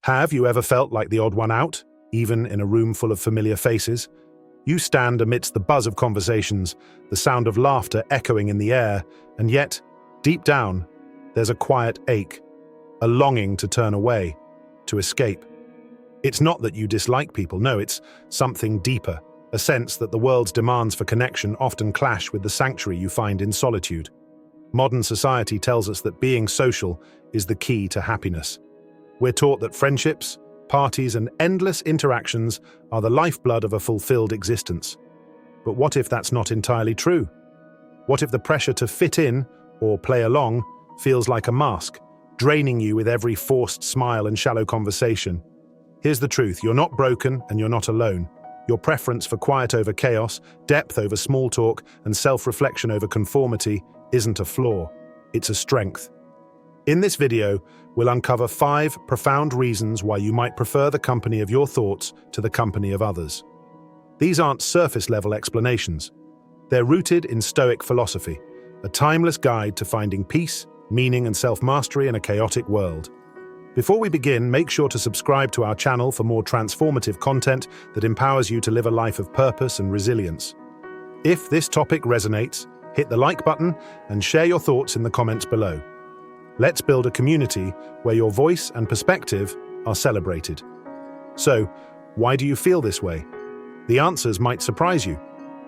Have you ever felt like the odd one out, even in a room full of familiar faces? You stand amidst the buzz of conversations, the sound of laughter echoing in the air, and yet, deep down, there's a quiet ache, a longing to turn away, to escape. It's not that you dislike people, no, it's something deeper, a sense that the world's demands for connection often clash with the sanctuary you find in solitude. Modern society tells us that being social is the key to happiness. We're taught that friendships, parties, and endless interactions are the lifeblood of a fulfilled existence. But what if that's not entirely true? What if the pressure to fit in or play along feels like a mask, draining you with every forced smile and shallow conversation? Here's the truth: you're not broken and you're not alone. Your preference for quiet over chaos, depth over small talk, and self-reflection over conformity isn't a flaw, it's a strength. In this video, we'll uncover 5 profound reasons why you might prefer the company of your thoughts to the company of others. These aren't surface-level explanations. They're rooted in Stoic philosophy, a timeless guide to finding peace, meaning, and self-mastery in a chaotic world. Before we begin, make sure to subscribe to our channel for more transformative content that empowers you to live a life of purpose and resilience. If this topic resonates, hit the like button and share your thoughts in the comments below. Let's build a community where your voice and perspective are celebrated. So, why do you feel this way? The answers might surprise you.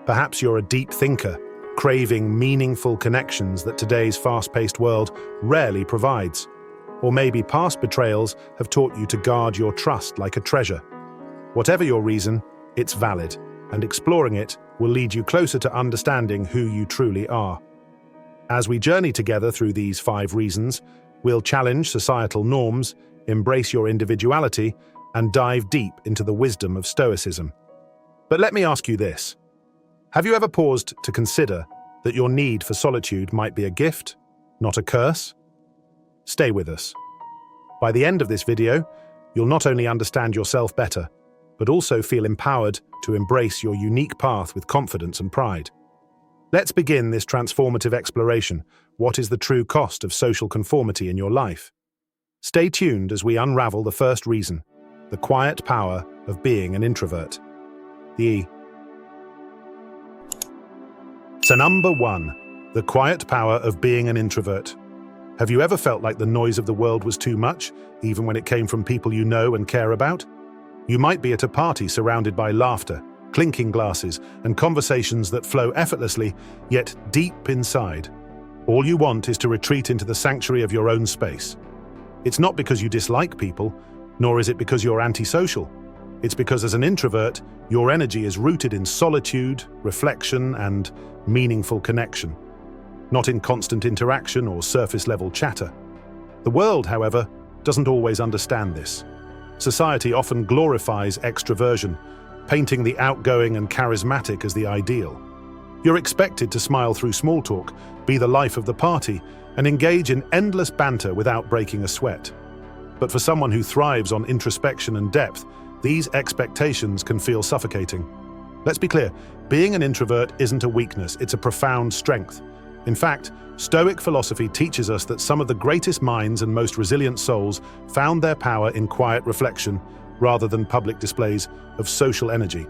Perhaps you're a deep thinker, craving meaningful connections that today's fast-paced world rarely provides. Or maybe past betrayals have taught you to guard your trust like a treasure. Whatever your reason, it's valid, and exploring it will lead you closer to understanding who you truly are. As we journey together through these 5 reasons, we'll challenge societal norms, embrace your individuality, and dive deep into the wisdom of Stoicism. But let me ask you this: have you ever paused to consider that your need for solitude might be a gift, not a curse? Stay with us. By the end of this video, you'll not only understand yourself better, but also feel empowered to embrace your unique path with confidence and pride. Let's begin this transformative exploration. What is the true cost of social conformity in your life? Stay tuned as we unravel the first reason, the quiet power of being an introvert. So number 1, the quiet power of being an introvert. Have you ever felt like the noise of the world was too much, even when it came from people you know and care about? You might be at a party surrounded by laughter, clinking glasses, and conversations that flow effortlessly, yet deep inside, all you want is to retreat into the sanctuary of your own space. It's not because you dislike people, nor is it because you're antisocial. It's because as an introvert, your energy is rooted in solitude, reflection, and meaningful connection, not in constant interaction or surface-level chatter. The world, however, doesn't always understand this. Society often glorifies extroversion, painting the outgoing and charismatic as the ideal. You're expected to smile through small talk, be the life of the party, and engage in endless banter without breaking a sweat. But for someone who thrives on introspection and depth, these expectations can feel suffocating. Let's be clear, being an introvert isn't a weakness, it's a profound strength. In fact, Stoic philosophy teaches us that some of the greatest minds and most resilient souls found their power in quiet reflection rather than public displays of social energy.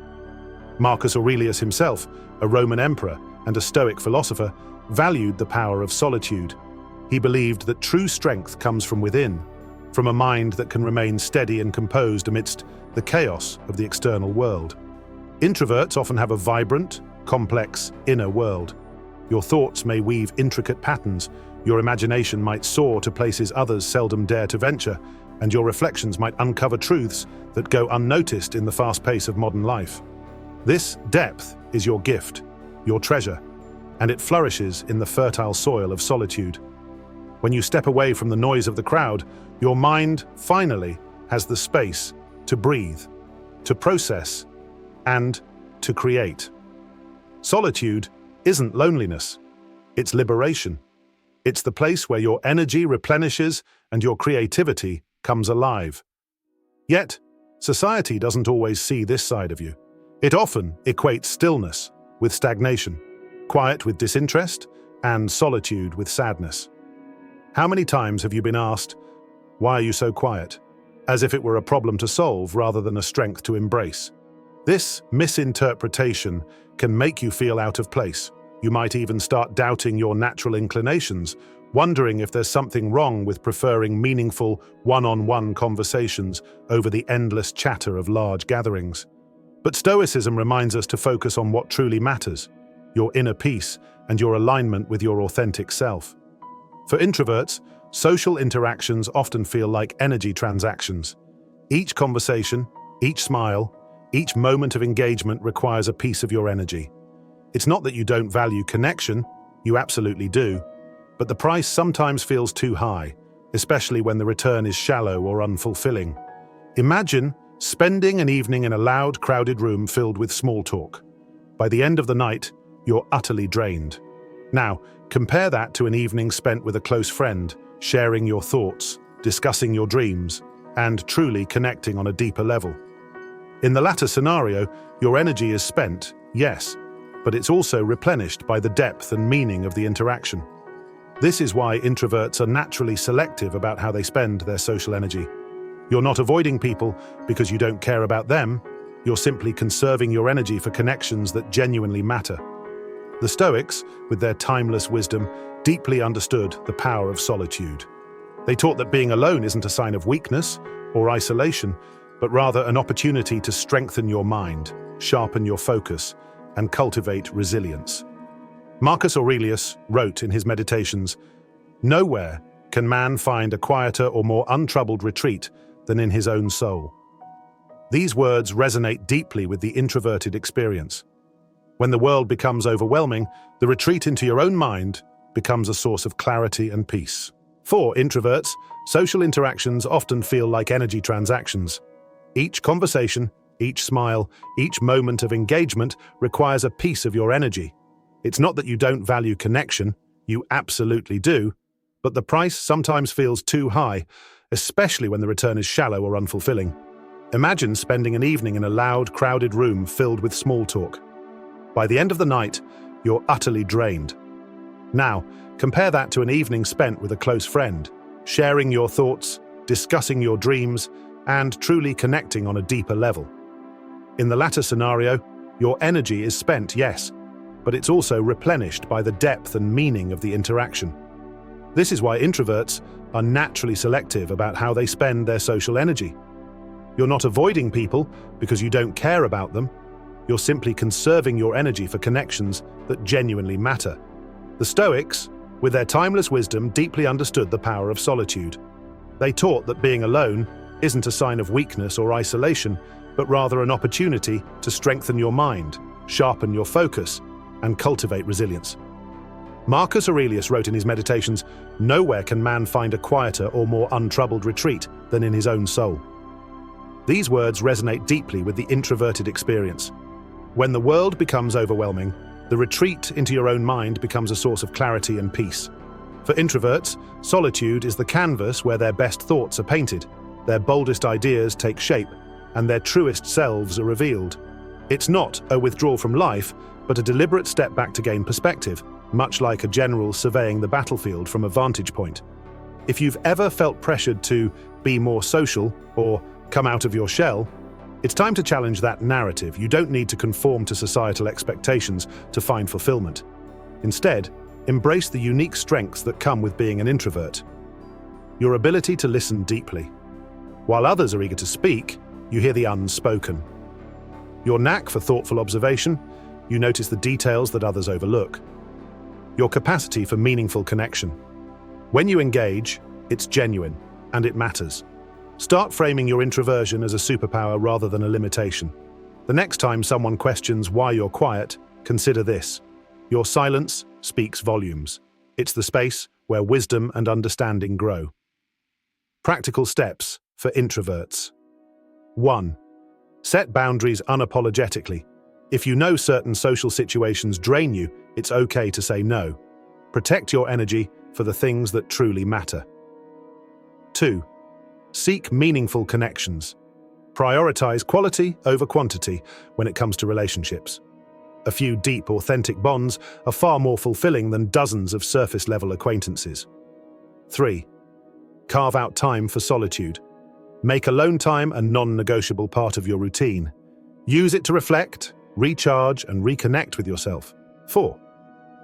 Marcus Aurelius himself, a Roman emperor and a Stoic philosopher, valued the power of solitude. He believed that true strength comes from within, from a mind that can remain steady and composed amidst the chaos of the external world. Introverts often have a vibrant, complex inner world. Your thoughts may weave intricate patterns, your imagination might soar to places others seldom dare to venture, and your reflections might uncover truths that go unnoticed in the fast pace of modern life. This depth is your gift, your treasure, and it flourishes in the fertile soil of solitude. When you step away from the noise of the crowd, your mind finally has the space to breathe, to process, and to create. Solitude isn't loneliness, it's liberation. It's the place where your energy replenishes and your creativity comes alive. Yet, society doesn't always see this side of you. It often equates stillness with stagnation, quiet with disinterest, and solitude with sadness. How many times have you been asked, "Why are you so quiet?" as if it were a problem to solve rather than a strength to embrace. This misinterpretation can make you feel out of place. You might even start doubting your natural inclinations, wondering if there's something wrong with preferring meaningful, one-on-one conversations over the endless chatter of large gatherings. But Stoicism reminds us to focus on what truly matters, your inner peace and your alignment with your authentic self. For introverts, social interactions often feel like energy transactions. Each conversation, each smile, each moment of engagement requires a piece of your energy. It's not that you don't value connection, you absolutely do, but the price sometimes feels too high, especially when the return is shallow or unfulfilling. Imagine spending an evening in a loud, crowded room filled with small talk. By the end of the night, you're utterly drained. Now, compare that to an evening spent with a close friend, sharing your thoughts, discussing your dreams, and truly connecting on a deeper level. In the latter scenario, your energy is spent, yes, but it's also replenished by the depth and meaning of the interaction. This is why introverts are naturally selective about how they spend their social energy. You're not avoiding people because you don't care about them, you're simply conserving your energy for connections that genuinely matter. The Stoics, with their timeless wisdom, deeply understood the power of solitude. They taught that being alone isn't a sign of weakness or isolation, but rather an opportunity to strengthen your mind, sharpen your focus, and cultivate resilience. Marcus Aurelius wrote in his Meditations, "Nowhere can man find a quieter or more untroubled retreat than in his own soul." These words resonate deeply with the introverted experience. When the world becomes overwhelming, the retreat into your own mind becomes a source of clarity and peace. For introverts, social interactions often feel like energy transactions. Each conversation, each smile, each moment of engagement requires a piece of your energy. It's not that you don't value connection, you absolutely do, but the price sometimes feels too high, especially when the return is shallow or unfulfilling. Imagine spending an evening in a loud, crowded room filled with small talk. By the end of the night, you're utterly drained. Now, compare that to an evening spent with a close friend, sharing your thoughts, discussing your dreams, and truly connecting on a deeper level. In the latter scenario, your energy is spent, yes, but it's also replenished by the depth and meaning of the interaction. This is why introverts are naturally selective about how they spend their social energy. You're not avoiding people because you don't care about them, you're simply conserving your energy for connections that genuinely matter. The Stoics, with their timeless wisdom, deeply understood the power of solitude. They taught that being alone isn't a sign of weakness or isolation, but rather an opportunity to strengthen your mind, sharpen your focus, and cultivate resilience. Marcus Aurelius wrote in his Meditations, "Nowhere can man find a quieter or more untroubled retreat than in his own soul." These words resonate deeply with the introverted experience. When the world becomes overwhelming, the retreat into your own mind becomes a source of clarity and peace. For introverts, solitude is the canvas where their best thoughts are painted, their boldest ideas take shape, and their truest selves are revealed. It's not a withdrawal from life, but a deliberate step back to gain perspective, much like a general surveying the battlefield from a vantage point. If you've ever felt pressured to be more social or come out of your shell, it's time to challenge that narrative. You don't need to conform to societal expectations to find fulfillment. Instead, embrace the unique strengths that come with being an introvert. Your ability to listen deeply. While others are eager to speak, you hear the unspoken. Your knack for thoughtful observation, you notice the details that others overlook. Your capacity for meaningful connection. When you engage, it's genuine, and it matters. Start framing your introversion as a superpower rather than a limitation. The next time someone questions why you're quiet, consider this. Your silence speaks volumes. It's the space where wisdom and understanding grow. Practical steps for introverts. 1. Set boundaries unapologetically. If you know certain social situations drain you, it's okay to say no. Protect your energy for the things that truly matter. 2. Seek meaningful connections. Prioritize quality over quantity when it comes to relationships. A few deep, authentic bonds are far more fulfilling than dozens of surface-level acquaintances. 3. Carve out time for solitude. Make alone time a non-negotiable part of your routine. Use it to reflect, recharge, and reconnect with yourself. 4.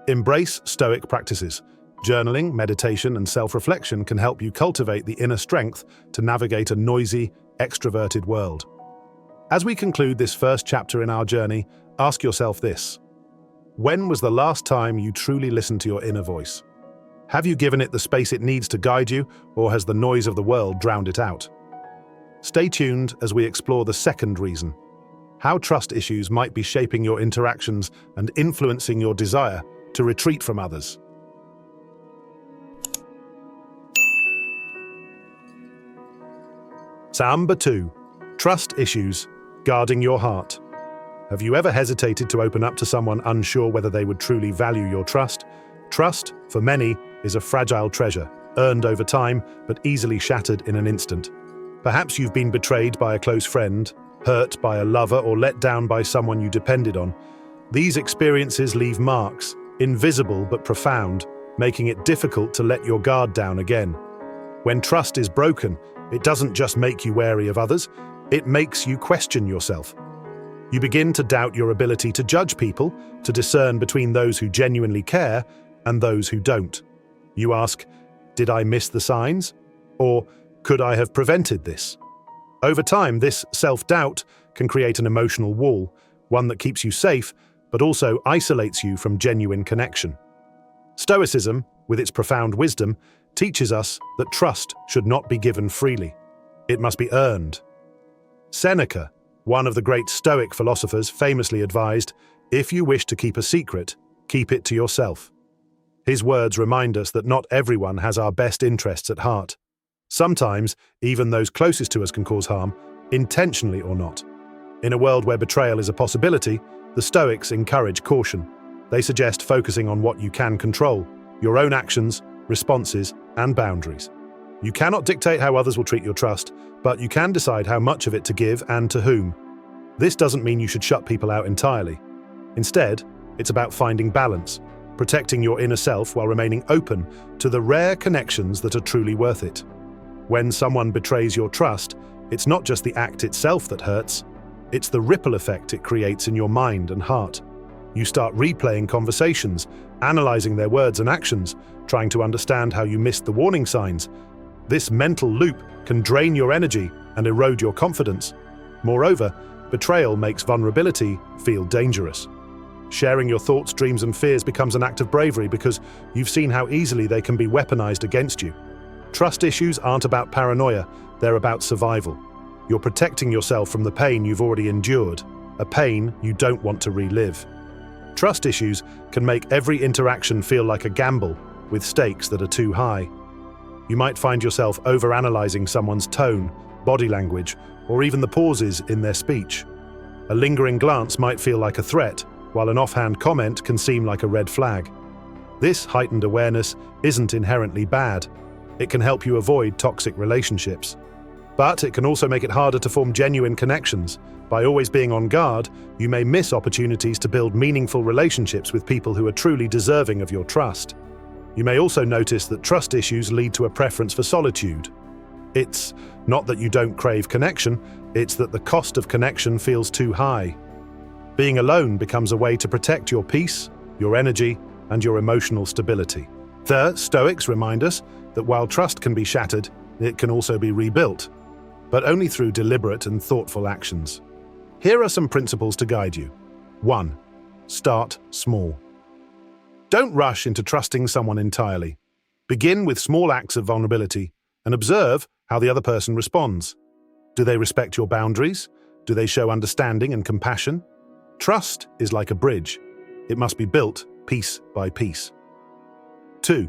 Embrace Stoic practices. Journaling, meditation, and self-reflection can help you cultivate the inner strength to navigate a noisy, extroverted world. As we conclude this first chapter in our journey, ask yourself this: when was the last time you truly listened to your inner voice? Have you given it the space it needs to guide you, or has the noise of the world drowned it out? Stay tuned as we explore the second reason: how trust issues might be shaping your interactions and influencing your desire to retreat from others. Number 2. Trust issues, guarding your heart. Have you ever hesitated to open up to someone unsure whether they would truly value your trust? Trust, for many, is a fragile treasure, earned over time but easily shattered in an instant. Perhaps you've been betrayed by a close friend, hurt by a lover, or let down by someone you depended on. These experiences leave marks, invisible but profound, making it difficult to let your guard down again. When trust is broken, it doesn't just make you wary of others, it makes you question yourself. You begin to doubt your ability to judge people, to discern between those who genuinely care and those who don't. You ask, did I miss the signs? Or could I have prevented this? Over time, this self-doubt can create an emotional wall, one that keeps you safe, but also isolates you from genuine connection. Stoicism, with its profound wisdom, teaches us that trust should not be given freely. It must be earned. Seneca, one of the great Stoic philosophers, famously advised, "If you wish to keep a secret, keep it to yourself." His words remind us that not everyone has our best interests at heart. Sometimes, even those closest to us can cause harm, intentionally or not. In a world where betrayal is a possibility, the Stoics encourage caution. They suggest focusing on what you can control: your own actions, responses, and boundaries. You cannot dictate how others will treat your trust, but you can decide how much of it to give and to whom. This doesn't mean you should shut people out entirely. Instead, it's about finding balance, protecting your inner self while remaining open to the rare connections that are truly worth it. When someone betrays your trust, it's not just the act itself that hurts, it's the ripple effect it creates in your mind and heart. You start replaying conversations, analyzing their words and actions, trying to understand how you missed the warning signs. This mental loop can drain your energy and erode your confidence. Moreover, betrayal makes vulnerability feel dangerous. Sharing your thoughts, dreams, and fears becomes an act of bravery because you've seen how easily they can be weaponized against you. Trust issues aren't about paranoia, they're about survival. You're protecting yourself from the pain you've already endured, a pain you don't want to relive. Trust issues can make every interaction feel like a gamble, with stakes that are too high. You might find yourself overanalyzing someone's tone, body language, or even the pauses in their speech. A lingering glance might feel like a threat, while an offhand comment can seem like a red flag. This heightened awareness isn't inherently bad. It can help you avoid toxic relationships. But it can also make it harder to form genuine connections. By always being on guard, you may miss opportunities to build meaningful relationships with people who are truly deserving of your trust. You may also notice that trust issues lead to a preference for solitude. It's not that you don't crave connection, it's that the cost of connection feels too high. Being alone becomes a way to protect your peace, your energy, and your emotional stability. The Stoics remind us that while trust can be shattered, it can also be rebuilt, but only through deliberate and thoughtful actions. Here are some principles to guide you. 1. Start small. Don't rush into trusting someone entirely. Begin with small acts of vulnerability and observe how the other person responds. Do they respect your boundaries? Do they show understanding and compassion? Trust is like a bridge. It must be built piece by piece. 2.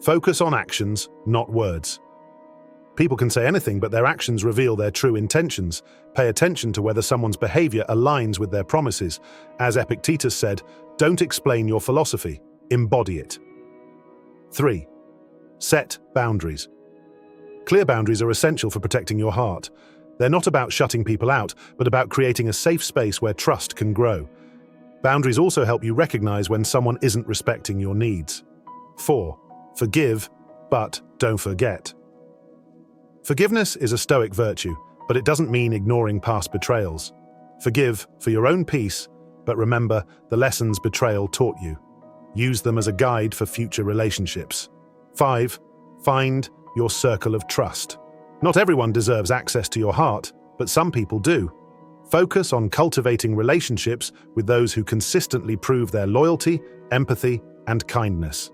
Focus on actions, not words. People can say anything, but their actions reveal their true intentions. Pay attention to whether someone's behavior aligns with their promises. As Epictetus said, don't explain your philosophy, embody it. 3. Set boundaries. Clear boundaries are essential for protecting your heart. They're not about shutting people out, but about creating a safe space where trust can grow. Boundaries also help you recognize when someone isn't respecting your needs. 4. Forgive, but don't forget. Forgiveness is a Stoic virtue, but it doesn't mean ignoring past betrayals. Forgive for your own peace, but remember the lessons betrayal taught you. Use them as a guide for future relationships. 5. Find your circle of trust. Not everyone deserves access to your heart, but some people do. Focus on cultivating relationships with those who consistently prove their loyalty, empathy, and kindness.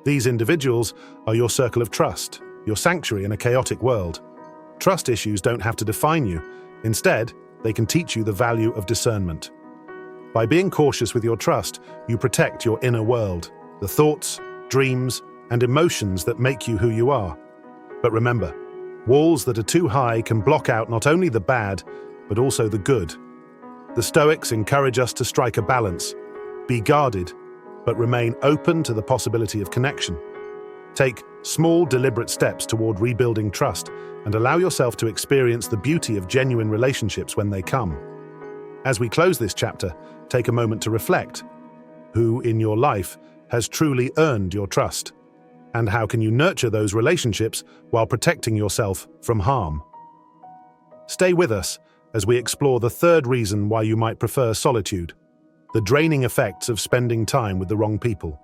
These individuals are your circle of trust, your sanctuary in a chaotic world. Trust issues don't have to define you. Instead, they can teach you the value of discernment. By being cautious with your trust, you protect your inner world, the thoughts, dreams, and emotions that make you who you are. But remember, walls that are too high can block out not only the bad, but also the good. The Stoics encourage us to strike a balance. Be guarded, but remain open to the possibility of connection. Take small, deliberate steps toward rebuilding trust and allow yourself to experience the beauty of genuine relationships when they come. As we close this chapter, take a moment to reflect. Who in your life has truly earned your trust? And how can you nurture those relationships while protecting yourself from harm? Stay with us as we explore the third reason why you might prefer solitude: the draining effects of spending time with the wrong people.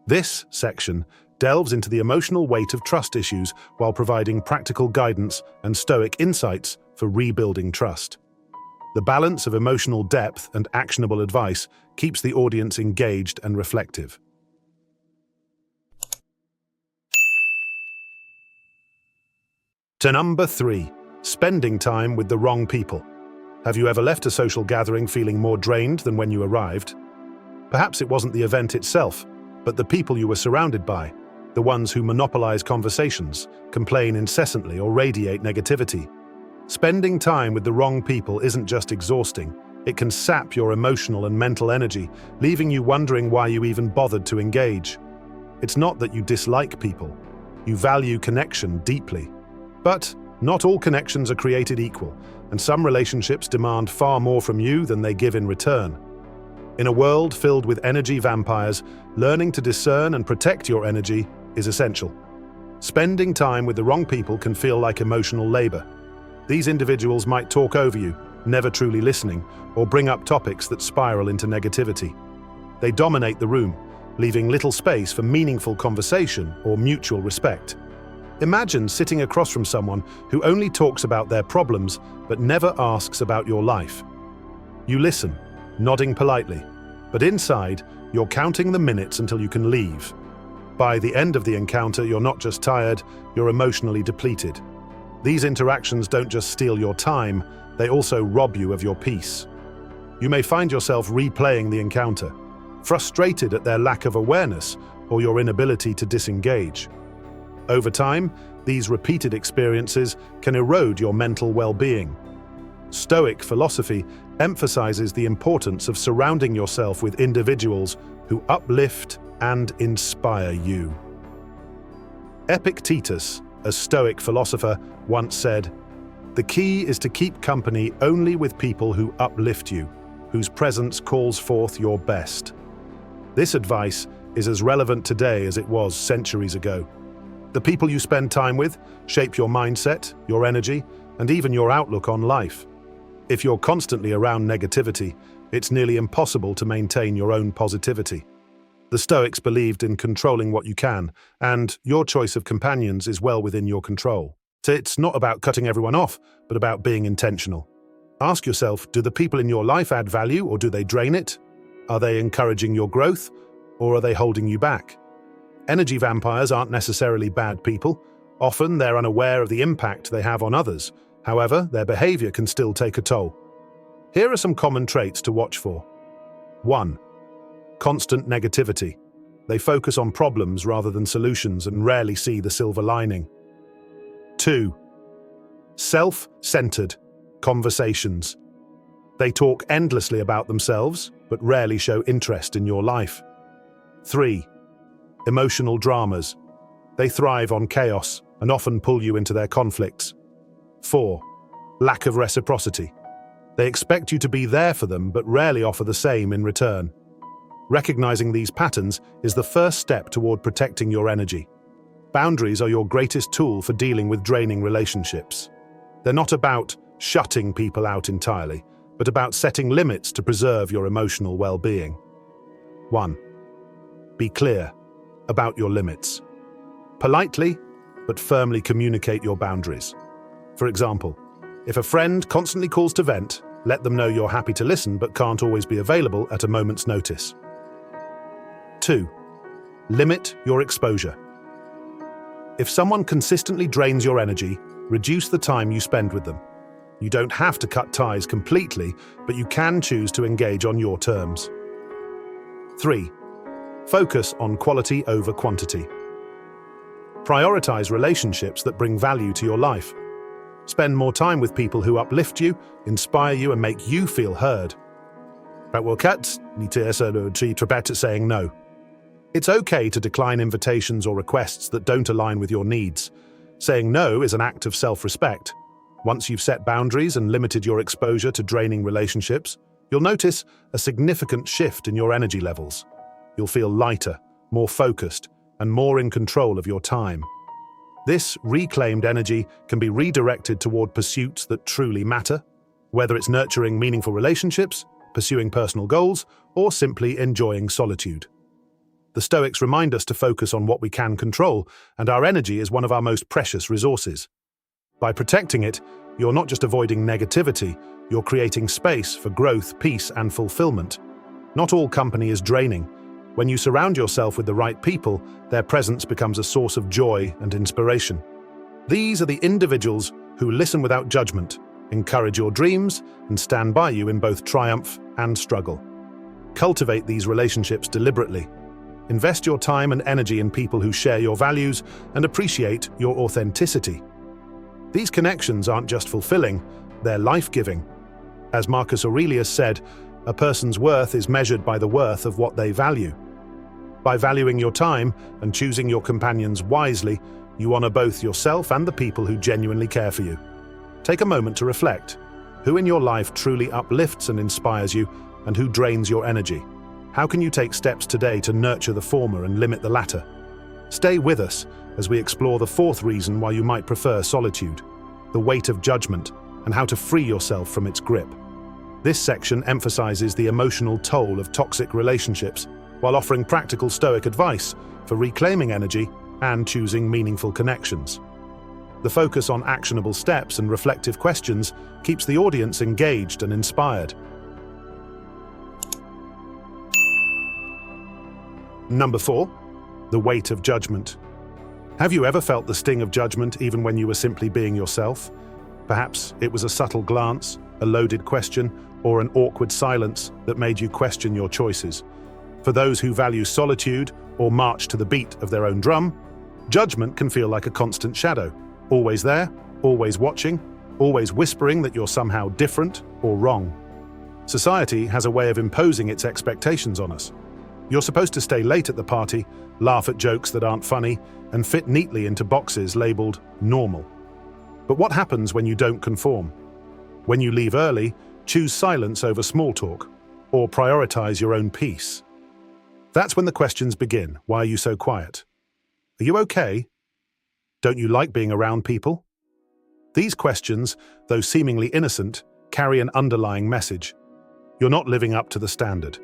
This section delves into the emotional weight of trust issues while providing practical guidance and Stoic insights for rebuilding trust. The balance of emotional depth and actionable advice keeps the audience engaged and reflective. To number 3, spending time with the wrong people. Have you ever left a social gathering feeling more drained than when you arrived? Perhaps it wasn't the event itself, but the people you were surrounded by, the ones who monopolize conversations, complain incessantly, or radiate negativity. Spending time with the wrong people isn't just exhausting, it can sap your emotional and mental energy, leaving you wondering why you even bothered to engage. It's not that you dislike people, you value connection deeply. But not all connections are created equal, and some relationships demand far more from you than they give in return. In a world filled with energy vampires, learning to discern and protect your energy is essential. Spending time with the wrong people can feel like emotional labor. These individuals might talk over you, never truly listening, or bring up topics that spiral into negativity. They dominate the room, leaving little space for meaningful conversation or mutual respect. Imagine sitting across from someone who only talks about their problems but never asks about your life. You listen, nodding politely, but inside, you're counting the minutes until you can leave. By the end of the encounter, you're not just tired, you're emotionally depleted. These interactions don't just steal your time, they also rob you of your peace. You may find yourself replaying the encounter, frustrated at their lack of awareness or your inability to disengage. Over time, these repeated experiences can erode your mental well-being. Stoic philosophy emphasizes the importance of surrounding yourself with individuals who uplift and inspire you. Epictetus, a Stoic philosopher, once said, "The key is to keep company only with people who uplift you, whose presence calls forth your best." This advice is as relevant today as it was centuries ago. The people you spend time with shape your mindset, your energy, and even your outlook on life. If you're constantly around negativity, it's nearly impossible to maintain your own positivity. The Stoics believed in controlling what you can, and your choice of companions is well within your control. So it's not about cutting everyone off, but about being intentional. Ask yourself, do the people in your life add value or do they drain it? Are they encouraging your growth or are they holding you back? Energy vampires aren't necessarily bad people. Often they're unaware of the impact they have on others. However, their behavior can still take a toll. Here are some common traits to watch for. 1. Constant negativity. They focus on problems rather than solutions and rarely see the silver lining. 2. Self-centered conversations. They talk endlessly about themselves, but rarely show interest in your life. 3. Emotional dramas. They thrive on chaos and often pull you into their conflicts. 4. Lack of reciprocity. They expect you to be there for them, but rarely offer the same in return. Recognizing these patterns is the first step toward protecting your energy. Boundaries are your greatest tool for dealing with draining relationships. They're not about shutting people out entirely, but about setting limits to preserve your emotional well-being. 1. Be clear about your limits. Politely, but firmly communicate your boundaries. For example, if a friend constantly calls to vent, let them know you're happy to listen but can't always be available at a moment's notice. 2. Limit your exposure. If someone consistently drains your energy, reduce the time you spend with them. You don't have to cut ties completely, but you can choose to engage on your terms. 3. Focus on quality over quantity. Prioritize relationships that bring value to your life. Spend more time with people who uplift you, inspire you, and make you feel heard. Saying no. It's okay to decline invitations or requests that don't align with your needs. Saying no is an act of self-respect. Once you've set boundaries and limited your exposure to draining relationships, you'll notice a significant shift in your energy levels. You'll feel lighter, more focused, and more in control of your time. This reclaimed energy can be redirected toward pursuits that truly matter, whether it's nurturing meaningful relationships, pursuing personal goals, or simply enjoying solitude. The Stoics remind us to focus on what we can control, and our energy is one of our most precious resources. By protecting it, you're not just avoiding negativity, you're creating space for growth, peace, and fulfillment. Not all company is draining. When you surround yourself with the right people, their presence becomes a source of joy and inspiration. These are the individuals who listen without judgment, encourage your dreams, and stand by you in both triumph and struggle. Cultivate these relationships deliberately. Invest your time and energy in people who share your values and appreciate your authenticity. These connections aren't just fulfilling, they're life-giving. As Marcus Aurelius said, a person's worth is measured by the worth of what they value. By valuing your time and choosing your companions wisely, you honor both yourself and the people who genuinely care for you. Take a moment to reflect. Who in your life truly uplifts and inspires you, and who drains your energy? How can you take steps today to nurture the former and limit the latter? Stay with us as we explore the fourth reason why you might prefer solitude, the weight of judgment, and how to free yourself from its grip. This section emphasizes the emotional toll of toxic relationships, while offering practical Stoic advice for reclaiming energy and choosing meaningful connections. The focus on actionable steps and reflective questions keeps the audience engaged and inspired. Number 4. The weight of judgment. Have you ever felt the sting of judgment even when you were simply being yourself? Perhaps it was a subtle glance, a loaded question, or an awkward silence that made you question your choices. For those who value solitude or march to the beat of their own drum, judgment can feel like a constant shadow, always there, always watching, always whispering that you're somehow different or wrong. Society has a way of imposing its expectations on us. You're supposed to stay late at the party, laugh at jokes that aren't funny, and fit neatly into boxes labeled normal. But what happens when you don't conform? When you leave early, choose silence over small talk, or prioritize your own peace? That's when the questions begin. Why are you so quiet? Are you okay? Don't you like being around people? These questions, though seemingly innocent, carry an underlying message. You're not living up to the standard.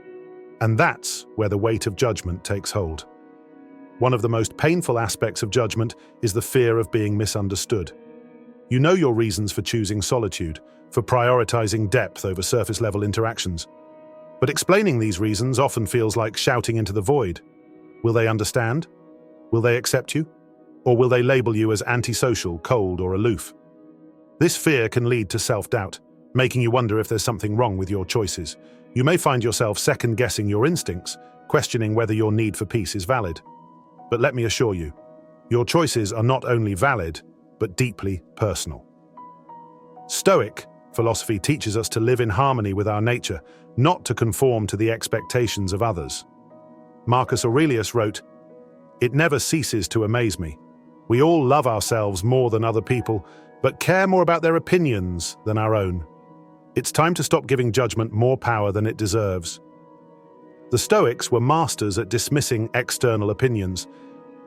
And that's where the weight of judgment takes hold. One of the most painful aspects of judgment is the fear of being misunderstood. You know your reasons for choosing solitude, for prioritizing depth over surface-level interactions. But explaining these reasons often feels like shouting into the void. Will they understand? Will they accept you? Or will they label you as antisocial, cold, or aloof? This fear can lead to self-doubt, making you wonder if there's something wrong with your choices. You may find yourself second-guessing your instincts, questioning whether your need for peace is valid. But let me assure you, your choices are not only valid, but deeply personal. Stoic philosophy teaches us to live in harmony with our nature, not to conform to the expectations of others. Marcus Aurelius wrote, "It never ceases to amaze me. We all love ourselves more than other people, but care more about their opinions than our own. It's time to stop giving judgment more power than it deserves." The Stoics were masters at dismissing external opinions.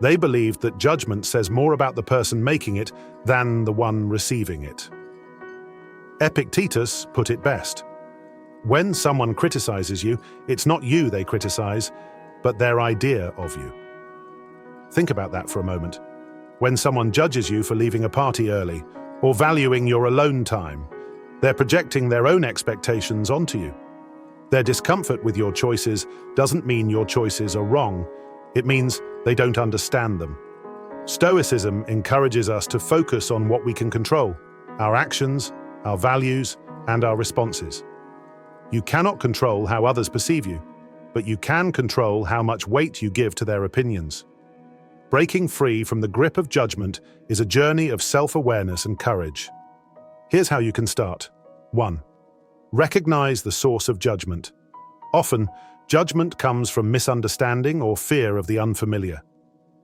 They believed that judgment says more about the person making it than the one receiving it. Epictetus put it best. When someone criticizes you, it's not you they criticize, but their idea of you. Think about that for a moment. When someone judges you for leaving a party early or valuing your alone time, they're projecting their own expectations onto you. Their discomfort with your choices doesn't mean your choices are wrong. It means they don't understand them. Stoicism encourages us to focus on what we can control: our actions, our values, and our responses. You cannot control how others perceive you, but you can control how much weight you give to their opinions. Breaking free from the grip of judgment is a journey of self-awareness and courage. Here's how you can start. 1. Recognize the source of judgment. Often, judgment comes from misunderstanding or fear of the unfamiliar.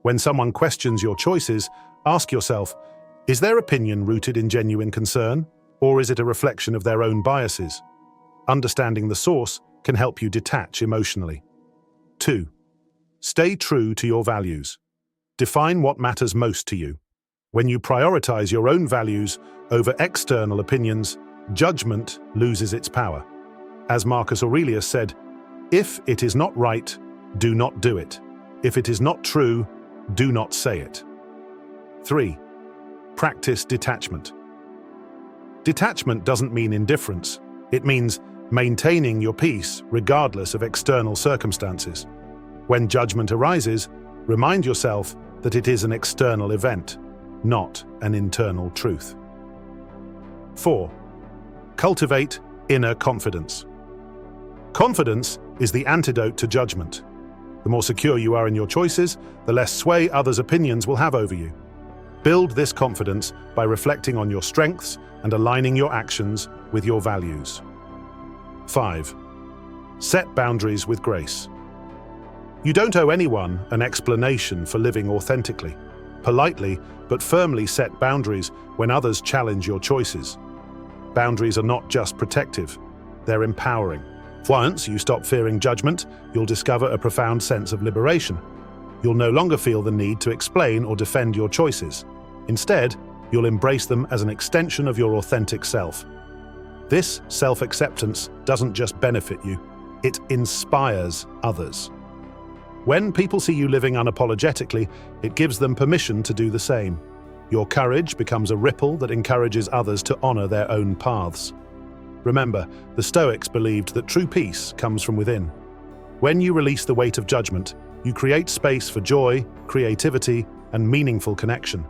When someone questions your choices, ask yourself, is their opinion rooted in genuine concern, or is it a reflection of their own biases? Understanding the source can help you detach emotionally. 2. Stay true to your values. Define what matters most to you. When you prioritize your own values over external opinions, judgment loses its power. As Marcus Aurelius said, "If it is not right, do not do it. If it is not true, do not say it." 3. Practice detachment. Detachment doesn't mean indifference. It means maintaining your peace regardless of external circumstances. When judgment arises, remind yourself that it is an external event, not an internal truth. 4. Cultivate inner confidence. Confidence is the antidote to judgment. The more secure you are in your choices, the less sway others' opinions will have over you. Build this confidence by reflecting on your strengths and aligning your actions with your values. 5. Set boundaries with grace. You don't owe anyone an explanation for living authentically. Politely, but firmly set boundaries when others challenge your choices. Boundaries are not just protective, they're empowering. Once you stop fearing judgment, you'll discover a profound sense of liberation. You'll no longer feel the need to explain or defend your choices. Instead, you'll embrace them as an extension of your authentic self. This self-acceptance doesn't just benefit you, it inspires others. When people see you living unapologetically, it gives them permission to do the same. Your courage becomes a ripple that encourages others to honor their own paths. Remember, the Stoics believed that true peace comes from within. When you release the weight of judgment, you create space for joy, creativity, and meaningful connection.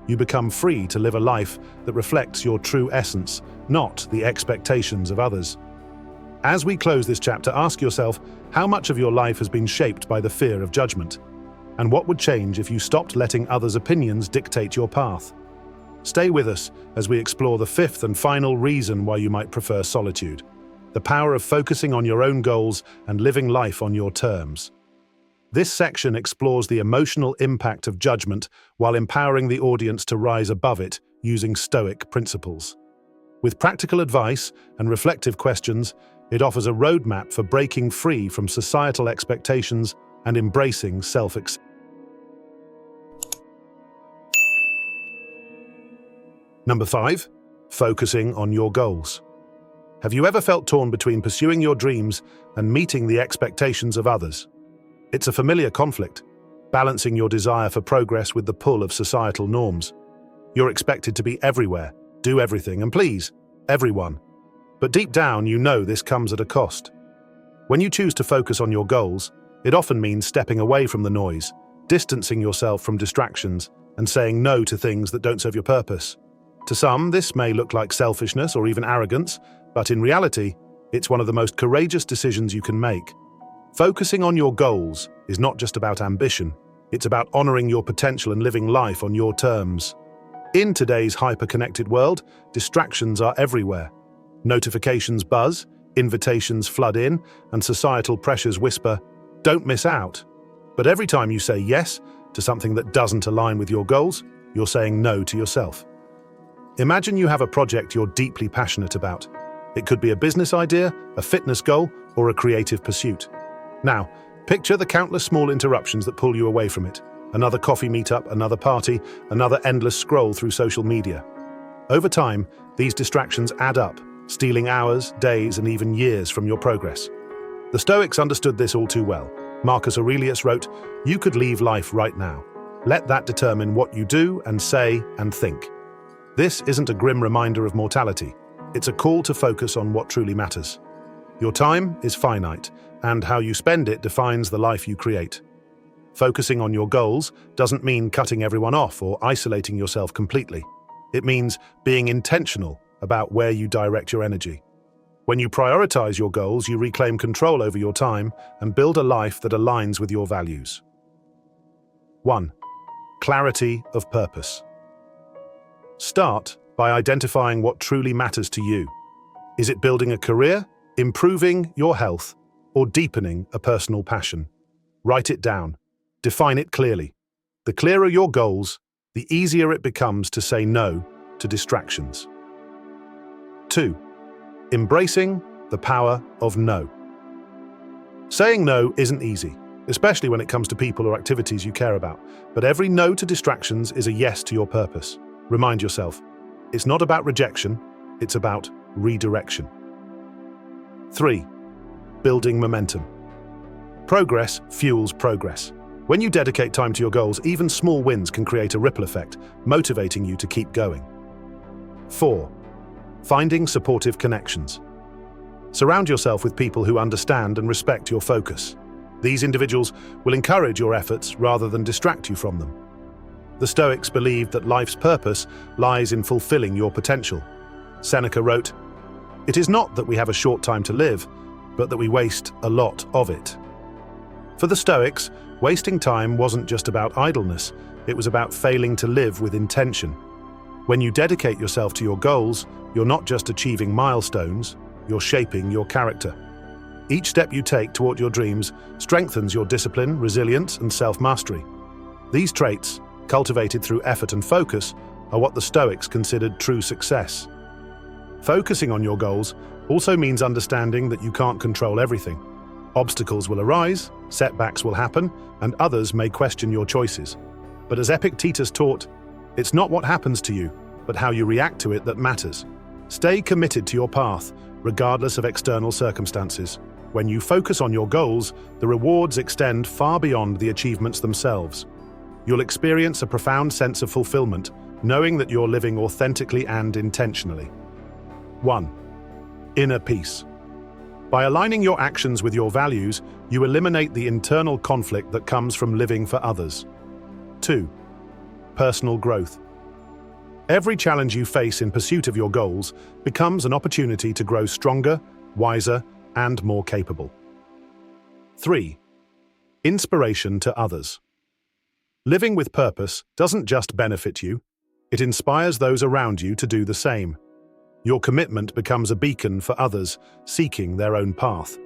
You become free to live a life that reflects your true essence, not the expectations of others. As we close this chapter, ask yourself how much of your life has been shaped by the fear of judgment, and what would change if you stopped letting others' opinions dictate your path. Stay with us as we explore the fifth and final reason why you might prefer solitude: the power of focusing on your own goals and living life on your terms. This section explores the emotional impact of judgment while empowering the audience to rise above it using Stoic principles. With practical advice and reflective questions, it offers a roadmap for breaking free from societal expectations and embracing self-acceptance. Number 5. Focusing on your goals. Have you ever felt torn between pursuing your dreams and meeting the expectations of others? It's a familiar conflict, balancing your desire for progress with the pull of societal norms. You're expected to be everywhere, do everything, and please everyone. But deep down, you know this comes at a cost. When you choose to focus on your goals, it often means stepping away from the noise, distancing yourself from distractions, and saying no to things that don't serve your purpose. To some, this may look like selfishness or even arrogance, but in reality, it's one of the most courageous decisions you can make. Focusing on your goals is not just about ambition, it's about honoring your potential and living life on your terms. In today's hyper-connected world, distractions are everywhere. Notifications buzz, invitations flood in, and societal pressures whisper, "Don't miss out." But every time you say yes to something that doesn't align with your goals, you're saying no to yourself. Imagine you have a project you're deeply passionate about. It could be a business idea, a fitness goal, or a creative pursuit. Now, picture the countless small interruptions that pull you away from it. Another coffee meetup, another party, another endless scroll through social media. Over time, these distractions add up, stealing hours, days, and even years from your progress. The Stoics understood this all too well. Marcus Aurelius wrote, "You could leave life right now. Let that determine what you do and say and think." This isn't a grim reminder of mortality. It's a call to focus on what truly matters. Your time is finite, and how you spend it defines the life you create. Focusing on your goals doesn't mean cutting everyone off or isolating yourself completely. It means being intentional about where you direct your energy. When you prioritize your goals, you reclaim control over your time and build a life that aligns with your values. 1. Clarity of purpose. Start by identifying what truly matters to you. Is it building a career, improving your health, or deepening a personal passion? Write it down. Define it clearly. The clearer your goals, the easier it becomes to say no to distractions. 2. Embracing the power of no. Saying no isn't easy, especially when it comes to people or activities you care about, but every no to distractions is a yes to your purpose. Remind yourself, it's not about rejection, it's about redirection. 3. Building momentum. Progress fuels progress. When you dedicate time to your goals, even small wins can create a ripple effect, motivating you to keep going. 4. Finding supportive connections. Surround yourself with people who understand and respect your focus. These individuals will encourage your efforts rather than distract you from them. The Stoics believed that life's purpose lies in fulfilling your potential. Seneca wrote, "It is not that we have a short time to live, but that we waste a lot of it." For the Stoics, wasting time wasn't just about idleness, it was about failing to live with intention. When you dedicate yourself to your goals, you're not just achieving milestones, you're shaping your character. Each step you take toward your dreams strengthens your discipline, resilience, and self-mastery. These traits, cultivated through effort and focus, are what the Stoics considered true success. Focusing on your goals also means understanding that you can't control everything. Obstacles will arise, setbacks will happen, and others may question your choices. But as Epictetus taught, it's not what happens to you, but how you react to it that matters. Stay committed to your path, regardless of external circumstances. When you focus on your goals, the rewards extend far beyond the achievements themselves. You'll experience a profound sense of fulfillment, knowing that you're living authentically and intentionally. 1. Inner peace. By aligning your actions with your values, you eliminate the internal conflict that comes from living for others. 2. Personal growth. Every challenge you face in pursuit of your goals becomes an opportunity to grow stronger, wiser, and more capable. 3. Inspiration to others. Living with purpose doesn't just benefit you, it inspires those around you to do the same. Your commitment becomes a beacon for others seeking their own path.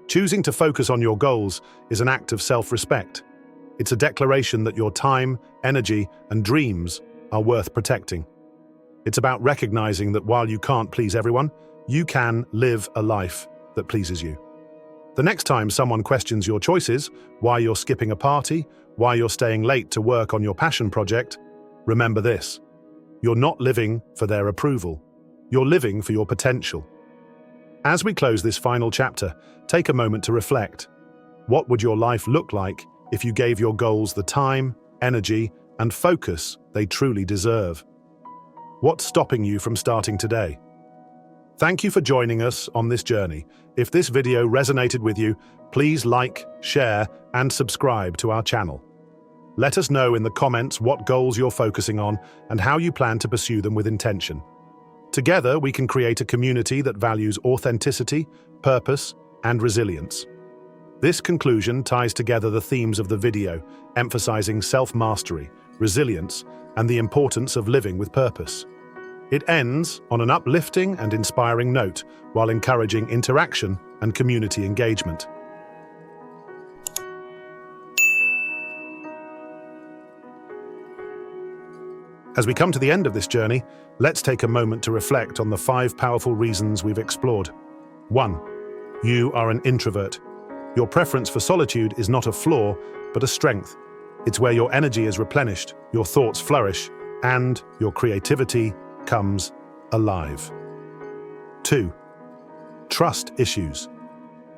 Choosing to focus on your goals is an act of self-respect. It's a declaration that your time, energy, and dreams are worth protecting. It's about recognizing that while you can't please everyone, you can live a life that pleases you. The next time someone questions your choices, why you're skipping a party, why you're staying late to work on your passion project, remember this: you're not living for their approval. You're living for your potential. As we close this final chapter, take a moment to reflect. What would your life look like if you gave your goals the time, energy, and focus they truly deserve? What's stopping you from starting today? Thank you for joining us on this journey. If this video resonated with you, please like, share, and subscribe to our channel. Let us know in the comments what goals you're focusing on and how you plan to pursue them with intention. Together, we can create a community that values authenticity, purpose, and resilience. This conclusion ties together the themes of the video, emphasizing self-mastery, resilience, and the importance of living with purpose. It ends on an uplifting and inspiring note, while encouraging interaction and community engagement. As we come to the end of this journey, let's take a moment to reflect on the 5 powerful reasons we've explored. 1. You are an introvert. Your preference for solitude is not a flaw, but a strength. It's where your energy is replenished, your thoughts flourish, and your creativity comes alive. 2. Trust issues.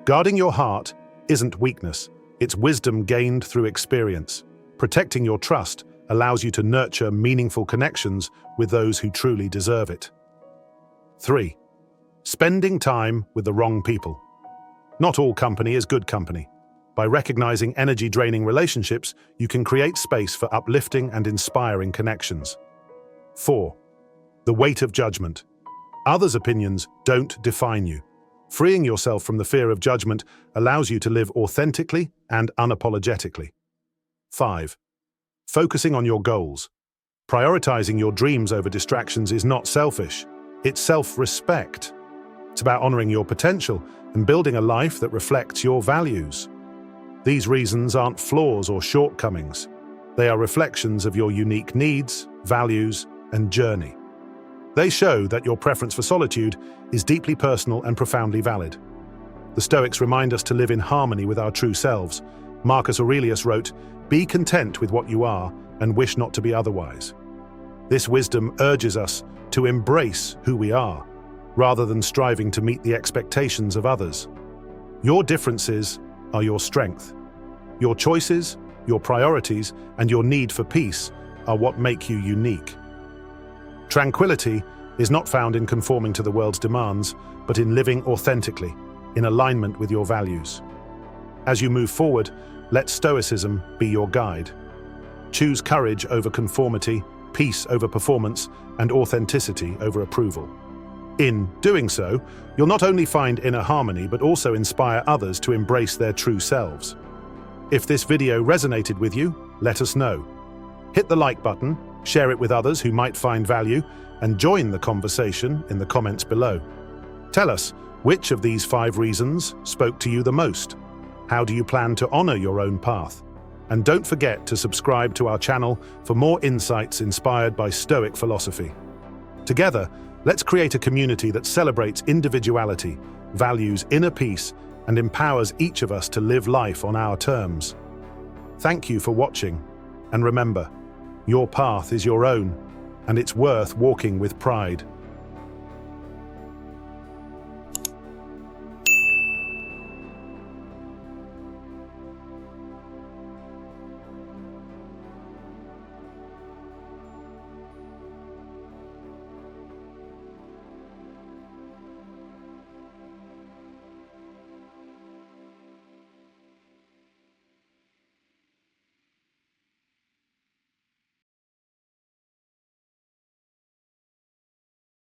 Guarding your heart isn't weakness, it's wisdom gained through experience. Protecting your trust allows you to nurture meaningful connections with those who truly deserve it. 3. Spending time with the wrong people. Not all company is good company. By recognizing energy-draining relationships, you can create space for uplifting and inspiring connections. 4. The weight of judgment. Others' opinions don't define you. Freeing yourself from the fear of judgment allows you to live authentically and unapologetically. 5. Focusing on your goals. Prioritizing your dreams over distractions is not selfish, it's self-respect. It's about honoring your potential and building a life that reflects your values. These reasons aren't flaws or shortcomings. They are reflections of your unique needs, values, and journey. They show that your preference for solitude is deeply personal and profoundly valid. The Stoics remind us to live in harmony with our true selves. Marcus Aurelius wrote, "Be content with what you are and wish not to be otherwise." This wisdom urges us to embrace who we are, rather than striving to meet the expectations of others. Your differences are your strength. Your choices, your priorities, and your need for peace are what make you unique. Tranquility is not found in conforming to the world's demands, but in living authentically, in alignment with your values. As you move forward, let Stoicism be your guide. Choose courage over conformity, peace over performance, and authenticity over approval. In doing so, you'll not only find inner harmony, but also inspire others to embrace their true selves. If this video resonated with you, let us know. Hit the like button, share it with others who might find value, and join the conversation in the comments below. Tell us, which of these 5 reasons spoke to you the most? How do you plan to honor your own path? And don't forget to subscribe to our channel for more insights inspired by Stoic philosophy. Together, let's create a community that celebrates individuality, values inner peace, and empowers each of us to live life on our terms. Thank you for watching, and remember, your path is your own, and it's worth walking with pride.